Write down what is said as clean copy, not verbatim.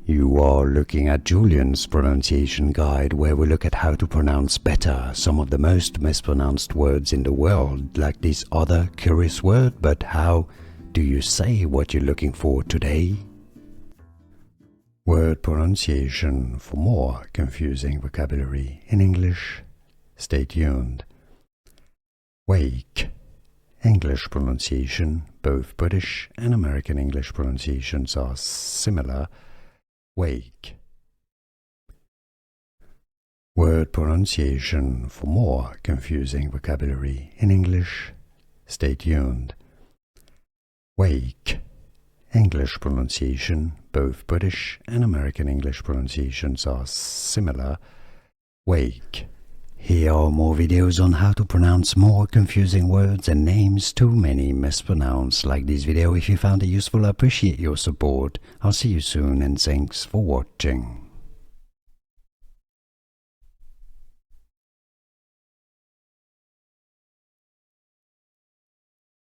You are looking at Julian's pronunciation guide, where we look at how to pronounce better some of the most mispronounced words in the world, like this other curious word. But how do you say what you're looking for today? Word pronunciation. For more confusing vocabulary in English, stay tuned. Wake. English pronunciation. Both British and American English pronunciations are similar. Wake. Word pronunciation. For more confusing vocabulary in English, stay tuned. Wake. English pronunciation. Both British and American English pronunciations are similar. Wake. Here are more videos on how to pronounce more confusing words and names too many mispronounced. Like this video if you found it useful. I appreciate your support. I'll see you soon and thanks for watching.